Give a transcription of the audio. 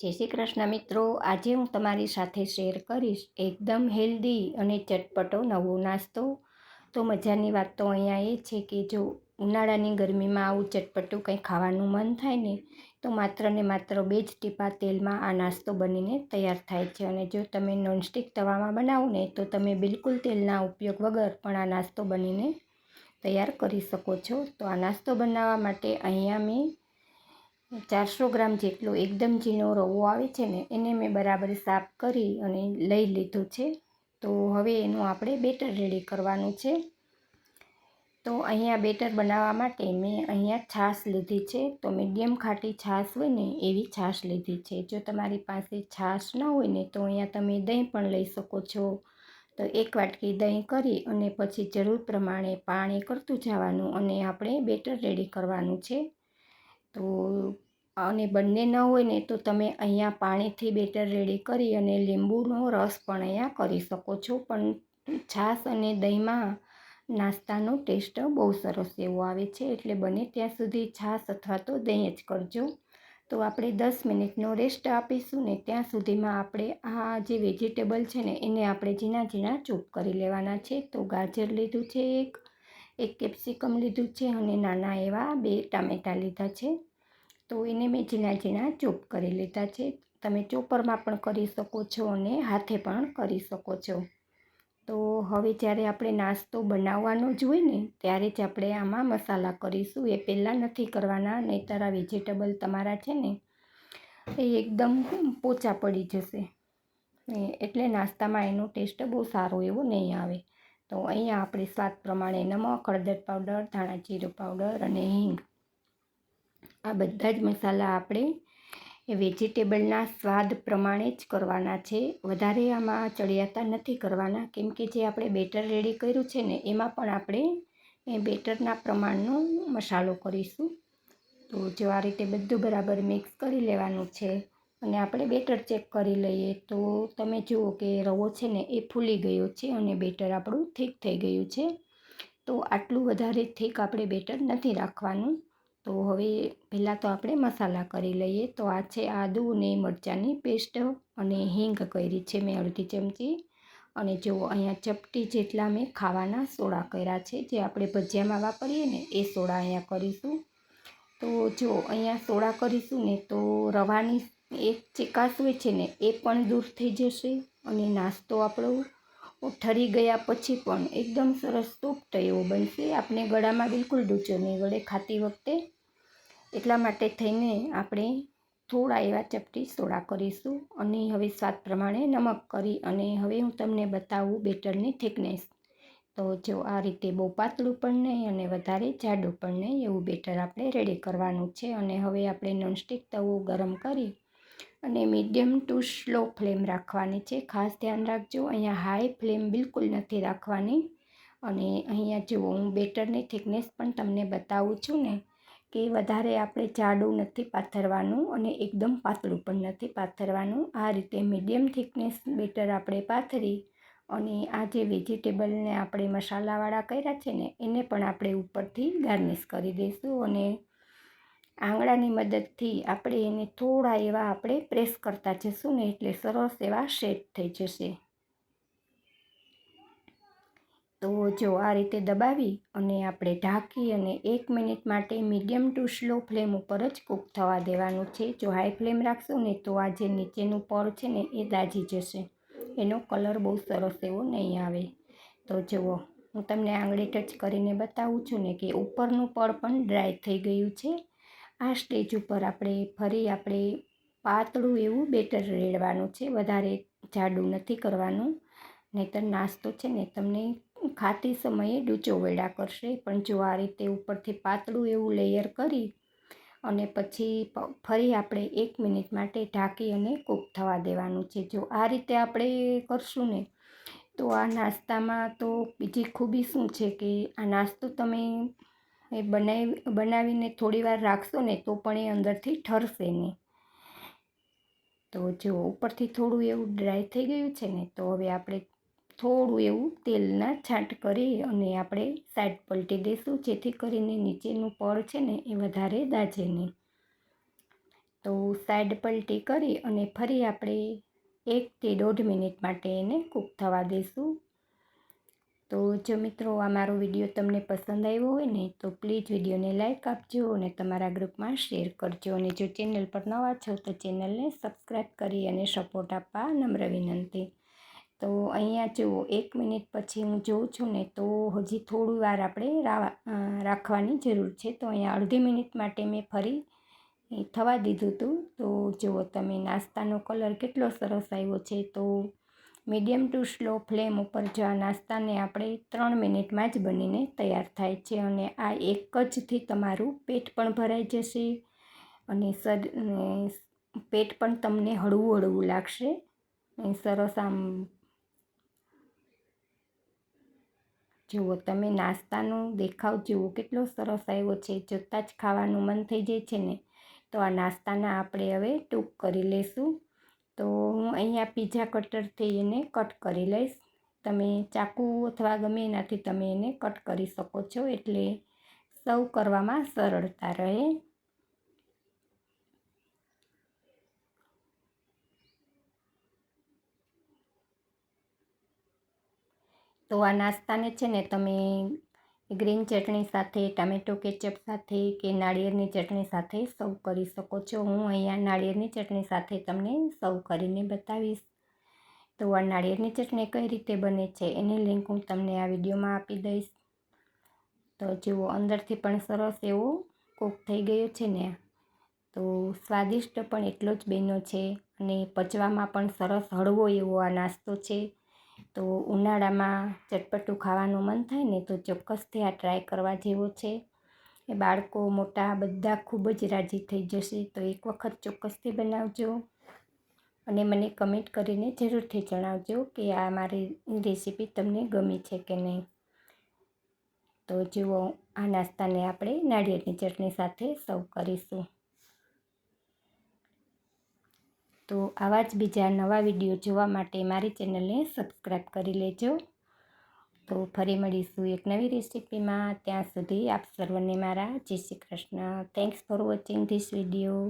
જય શ્રી કૃષ્ણ મિત્રો, આજે હું તમારી સાથે શેર કરીશ એકદમ હેલ્ધી અને ચટપટો નવો નાસ્તો. તો મજાની વાત તો અહીંયા એ છે કે જો ઉનાળાની ગરમીમાં આવું ચટપટું કંઈ ખાવાનું મન થાય ને તો માત્ર ને માત્ર 2 જ ટીપા તેલમાં આ નાસ્તો બનીને તૈયાર થાય છે. અને જો તમે નોનસ્ટિક તવામાં બનાવો ને તો તમે બિલકુલ તેલના ઉપયોગ વગર પણ આ નાસ્તો બનીને તૈયાર કરી શકો છો. તો આ નાસ્તો બનાવવા માટે અહીંયા મેં 400 ગ્રામ જેટલો એકદમ ઝીણો રવો આવે છે ને એને મેં બરાબર સાફ કરી અને લઈ લીધું છે. તો હવે એનું આપણે બેટર રેડી કરવાનું છે. તો અહીંયા બેટર બનાવવા માટે મેં અહીંયા છાશ લીધી છે. તો મીડિયમ ખાટી છાશ હોય ને એવી છાશ લીધી છે. જો તમારી પાસે છાશ ન હોય ને તો અહીંયા તમે દહીં પણ લઈ શકો છો. તો 1 વાટકી દહીં કરી અને પછી જરૂર પ્રમાણે પાણી કરતું જવાનું અને આપણે બેટર રેડી કરવાનું છે. તો અને બંને ન હોય ને તો તમે અહીંયા પાણીથી બેટર રેડી કરી અને લીંબુનો રસ પણ અહીંયા કરી શકો છો. પણ છાશ અને દહીંમાં નાસ્તાનો ટેસ્ટ બહુ સરસ એવો આવે છે, એટલે બને ત્યાં સુધી છાશ અથવા તો દહીં જ કરજો. તો આપણે 10 મિનિટનો રેસ્ટ આપીશું ને ત્યાં સુધીમાં આપણે આ જે વેજીટેબલ છે ને એને આપણે ઝીણા ઝીણા ચોપ કરી લેવાના છે. તો ગાજર લીધું છે, એક કેપ્સિકમ લીધું છે અને નાના એવા 2 ટામેટાં લીધા છે. તો એને મેં ઝીણા ઝીણા ચોપ કરી લીધા છે. તમે ચોપરમાં પણ કરી શકો છો અને હાથે પણ કરી શકો છો. તો હવે જ્યારે આપણે નાસ્તો બનાવવાનો જ હોય ને ત્યારે જ આપણે આમાં મસાલા કરીશું. એ પહેલાં નથી કરવાના, નહીંતર આ વેજીટેબલ તમારા છે ને એ એકદમ પોચા પડી જશે, એટલે નાસ્તામાં એનો ટેસ્ટ બહુ સારો એવો નહીં આવે. તો અહીંયા આપણે સ્વાદ પ્રમાણે નમક, હળદર પાવડર, ધાણા જીરું પાવડર અને હિંગ, આ બધા જ મસાલા આપણે વેજીટેબલના સ્વાદ પ્રમાણે જ કરવાના છે. વધારે આમાં ચડિયાતા નથી કરવાના, કેમ કે જે આપણે બેટર રેડી કર્યું છે ને એમાં પણ આપણે એ બેટરના પ્રમાણનો મસાલો કરીશું. તો જો આ રીતે બધું બરાબર મિક્સ કરી લેવાનું છે અને આપણે બેટર ચેક કરી લઈએ. તો તમે જુઓ કે રવો છે ને એ ફૂલી ગયો છે અને બેટર આપણું થીક થઈ ગયું છે. તો આટલું વધારે થીક આપણે બેટર નથી રાખવાનું. તો હવે પહેલાં તો આપણે મસાલા કરી લઈએ. તો આ છે આદુ અને મરચાંની પેસ્ટ અને હિંગ કરી છે મેં અડધી ચમચી. અને જો અહીંયા ચપટી જેટલા મેં ખાવાના સોડા કર્યા છે, જે આપણે ભજીયામાં વાપરીએ ને એ સોડા અહીંયા કરીશું. તો જો અહીંયા સોડા કરીશું ને તો રવાની એક ચિકાસ હોય છે ને એ પણ દૂર થઈ જશે અને નાસ્તો આપણો ઠરી ગયા પછી પણ એકદમ સરસ સોફ્ટ એવો બનશે. આપણે ગળામાં બિલકુલ ડૂચો નહીં વળે ખાતી વખતે. એટલા માટે થઈને આપણે થોડા એવા ચપટી સોડા કરીશું અને હવે સ્વાદ પ્રમાણે નમક કરી અને હવે હું તમને બતાવું બેટરની થિકનેસ. તો જો આ રીતે બહુ પાતળું પણ નહીં અને વધારે જાડું પણ નહીં એવું બેટર આપણે રેડી કરવાનું છે. અને હવે આપણે નોનસ્ટિક તવો ગરમ કરી અને મીડિયમ ટુ સ્લો ફ્લેમ રાખવાની છે. ખાસ ધ્યાન રાખજો, અહીંયા હાઈ ફ્લેમ બિલકુલ નથી રાખવાની. અને અહીંયા જુઓ હું બેટરની થિકનેસ પણ તમને બતાવું છું ને કે વધારે આપણે જાડું નથી પાથરવાનું અને એકદમ પાતળું પણ નથી પાથરવાનું. આ રીતે મીડિયમ થિકનેસ બેટર આપણે પાથરી અને આ જે વેજીટેબલને આપણે મસાલાવાળા કર્યા છે ને એને પણ આપણે ઉપરથી ગાર્નિશ કરી દઈશું અને આંગળાની મદદથી આપણે એને થોડા એવા આપણે પ્રેસ કરતા જઈશું ને એટલે સરસ એવા સેટ થઈ જશે. તો જો આ રીતે દબાવી અને આપણે ઢાંકી અને 1 મિનિટ માટે મીડિયમ ટુ સ્લો ફ્લેમ ઉપર જ કૂક થવા દેવાનું છે. જો હાઈ ફ્લેમ રાખશું ને તો આ જે નીચેનું પડ છે ને એ દાજી જશે, એનો કલર બહુ સરસ એવો નહીં આવે. તો જુઓ હું તમને આંગળી ટચ કરીને બતાવું છું ને કે ઉપરનું પડ પણ ડ્રાય થઈ ગયું છે. આ સ્ટેજ ઉપર આપણે પાતળું એવું બેટર રેડવાનું છે, વધારે જાડું નથી કરવાનું, નહીંતર નાસ્તો છે ને તમને ખાતી સમયે ડૂચો વેડા કરશે. પણ જો આ રીતે ઉપરથી પાતળું એવું લેયર કરી અને પછી ફરી આપણે 1 મિનિટ માટે ઢાંકી અને કૂક થવા દેવાનું છે. જો આ રીતે આપણે કરશું ને તો આ નાસ્તામાં તો બીજી ખૂબી શું છે કે આ નાસ્તો તમે બનાવીને થોડી વાર રાખશો ને તો પણ એ અંદરથી ઠરશે નહીં. તો જો ઉપરથી થોડું એવું ડ્રાય થઈ ગયું છે ને તો હવે આપણે થોડું એવું તેલના છાંટ કરી અને આપણે સાઈડ પલટી દઈશું, જેથી કરીને નીચેનું પડ છે ને એ વધારે દાઝે નહીં. તો સાઈડ પલટી કરી અને ફરી આપણે 1 થી 1.5 મિનિટ માટે એને કૂક થવા દઈશું. તો જો મિત્રો આ મારો વિડીયો તમને પસંદ આવ્યો હોય ને તો પ્લીઝ વિડીયોને લાઈક આપજો અને તમારા ગ્રુપમાં શેર કરજો. અને જો ચેનલ પર નવા છો તો ચેનલને સબસ્ક્રાઈબ કરી અને સપોર્ટ આપવા નમ્ર વિનંતી. તો અહીંયા જો 1 મિનિટ પછી હું જોઉં છું ને તો હજી થોડી વાર આપણે રાખવાની જરૂર છે. તો અહીંયા અડધી મિનિટ માટે મેં ફરી થવા દીધું હતું. તો જુઓ તમે નાસ્તાનો કલર કેટલો સરસ આવ્યો છે. તો મીડિયમ ટુ સ્લો ફ્લેમ ઉપર જો આ નાસ્તાને આપણે 3 મિનિટમાં જ બનીને તૈયાર થાય છે. અને આ એક જથી તમારું પેટ પણ ભરાઈ જશે અને પેટ પણ તમને હળવું હળવું લાગશે. સરસ આમ જુઓ તમે નાસ્તાનો દેખાવ જુઓ કેટલો સરસ આવ્યો છે. જોતાં જ ખાવાનું મન થઈ જાય છે ને. તો આ નાસ્તાના આપણે હવે ટૂંક કરી લઈશું. તો હું અહીંયા પીઝા કટરથી એને કટ કરી લઈશ. તમે ચાકુ અથવા ગમે એનાથી તમે એને કટ કરી શકો છો, એટલે સર્વ કરવામાં સરળતા રહે. તો આ નાસ્તાને છે ને તમે ગ્રીન ચટણી સાથે, ટામેટો કેચઅપ સાથે કે નાળિયેરની ચટણી સાથે સર્વ કરી શકો છો. હું અહીંયા નાળિયેરની ચટણી સાથે તમને સર્વ કરીને બતાવીશ. તો આ નાળિયેરની ચટણી કઈ રીતે બને છે એની લિંક હું તમને આ વિડીયોમાં આપી દઈશ. તો જુઓ અંદરથી પણ સરસ એવો કૂક થઈ ગયો છે ને. તો સ્વાદિષ્ટ પણ એટલો જ બન્યો છે અને પચવામાં પણ સરસ હળવો એવો આ નાસ્તો છે. તો ઉનાળામાં ચટપટું ખાવાનું મન થાય ને તો ચોક્કસથી આ ટ્રાય કરવા જેવો છે. એ બાળકો મોટા બધા ખૂબ જ રાજી થઈ જશે. તો એક વખત ચોક્કસથી બનાવજો અને મને કમેન્ટ કરીને જરૂરથી જણાવજો કે આ મારી રેસીપી તમને ગમી છે કે નહીં. તો જુઓ આ નાસ્તાને આપણે નાળિયેરની ચટણી સાથે સર્વ કરીશું. તો આવા જ બીજા નવા વિડીયો જોવા માટે મારી ચેનલને સબસ્ક્રાઈબ કરી લેજો. તો ફરી મળીશું એક નવી રેસીપીમાં. ત્યાં સુધી આપ સર્વને મારા જય Shri Krishna. Thanks for watching this video.